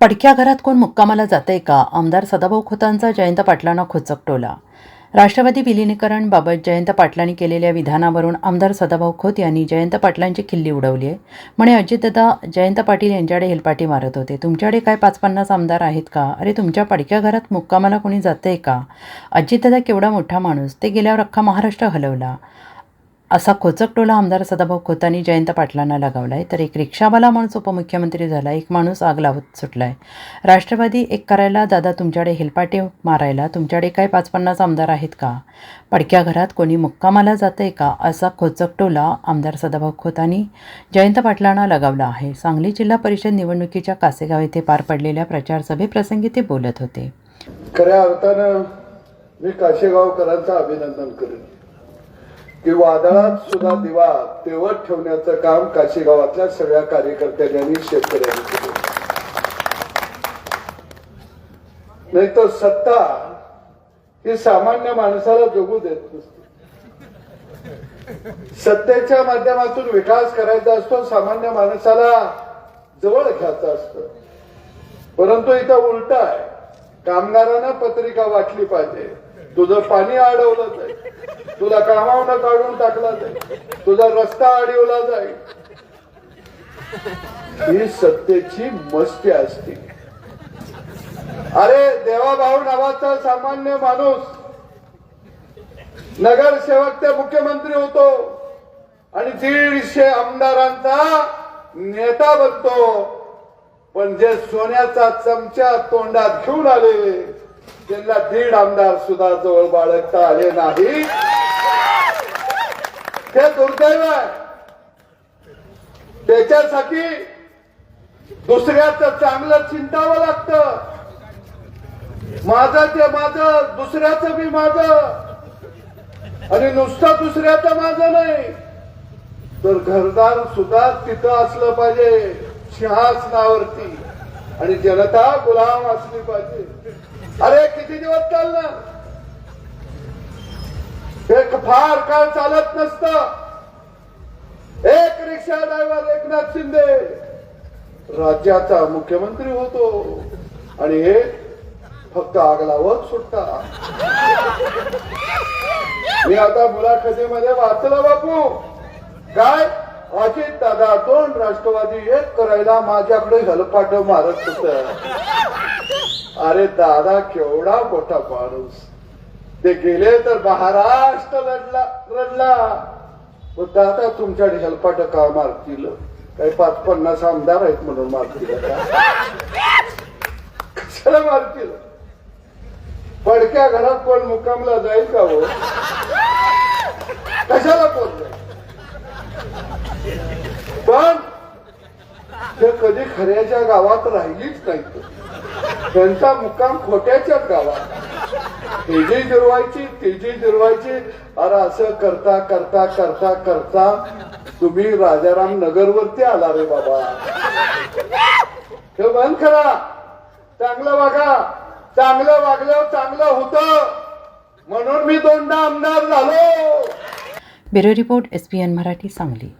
पडक्या घरात कोण मुक्कामाला जातंय का? आमदार सदाभाऊ खोतांचा जयंत पाटलांना खोचक टोला. राष्ट्रवादी विलिनीकरणबाबत जयंत पाटलांनी केलेल्या विधानावरून आमदार सदाभाऊ खोत यांनी जयंत पाटलांची खिल्ली उडवली आहे. म्हणे अजितदादा जयंत पाटील यांच्याकडे हेलपाटी मारत होते. तुमच्याकडे काय 5-50 आमदार आहेत का? अरे तुमच्या पडक्या घरात मुक्कामाला कोणी जातंय का? अजितदादा केवढा मोठा माणूस, ते गेल्यावर अख्खा महाराष्ट्र हलवला, असा खोचक टोला आमदार सदाभाऊ खोतांनी जयंत पाटलांना लगावला आहे. तर एक रिक्षावाला माणूस उपमुख्यमंत्री झाला, एक माणूस आग लावत सुटला आहे. राष्ट्रवादी एक करायला दादा तुमच्याकडे हेलपाटे मारायला तुमच्याकडे काय 5-50 आमदार आहेत का? पडक्या घरात कोणी मुक्कामाला जातंय का? असा खोचक टोला आमदार सदाभाऊ खोतांनी जयंत पाटलांना लगावला आहे. सांगली जिल्हा परिषद निवडणुकीच्या कासेगाव येथे पार पडलेल्या प्रचारसभेप्रसंगी ते बोलत होते. खऱ्या अर्थानं मी काशेगावकरांचं अभिनंदन करेन की वादळात सुद्धा दिवा तेवत ठेवण्याचं काम काशेगावातल्या सगळ्या कार्यकर्त्यांनी आणि शेतकऱ्यांनी केलं. नाही तर सत्ता ही सामान्य माणसाला जगू देत नसते. सत्तेच्या माध्यमातून विकास करायचा असतो, सामान्य माणसाला जवळ घ्यायचं असतं. परंतु इथं उलट आहे. कामगारांना पत्रिका वाटली पाहिजे, तुझं पाणी अडवलं जाईल, तुला कामावनं काढून टाकला जाईल, तुझा रस्ता अडवला जाईल. ही सत्तेची मस्ती असते. अरे देवाभाऊ नावाचा सामान्य माणूस नगरसेवक ते मुख्यमंत्री होतो आणि 150 आमदारांचा नेता बनतो. पण जे सोन्याचा चमचा तोंडात घेऊन आले त्यांना 1.5 आमदार सुद्धा जवळ बाळगता आले नाही. हे दुर्दैव आहे. त्याच्यासाठी दुसऱ्याचं चांगलं चिंतावं लागतं. माझं ते माझं, दुसऱ्याचं बी माझं, आणि नुसतं दुसऱ्याचं माझं नाही तर घरदार सुद्धा तिथं असलं पाहिजे, सिंहासनावरती, आणि जनता गुलाम असली पाहिजे. अरे किती दिवस चालणार? हे फार काळ चालत नसतं. एक रिक्षा ड्रायव्हर एकनाथ शिंदे राज्याचा मुख्यमंत्री होतो आणि हे फक्त आग लावत सुटता. मी आता मुलाखतीमध्ये वाचलं बापू, काय अजित दादा 2 राष्ट्रवादी एक करायला माझ्याकडे हेलपाट मारत होत. अरे दादा केवढा मोठा माणूस, ते गेले तर महाराष्ट्र रडला. मग दादा तुमच्याकडे हेलपाट का मारतील? काही 5-50 आमदार आहेत म्हणून मारतील का? कशाला मारतील? पडक्या घरात कोण मुक्कामला जाईल का हो? कशाला कोण जाईल? पण ते कधी खऱ्याच्या गावात राहिलीच नाही. त्यांचा मुक्काम खोट्याच्याच गावात. तेजी जिरवायची. अरे असं करता करता करता करता तुम्ही राजाराम नगरवरती आला रे बाबा. हे बंद करा. चांगलं वागा. चांगलं वागल्यावर चांगलं होतं म्हणून मी 2दा आमदार झालो. Bureau report SPN Marathi, Sangli.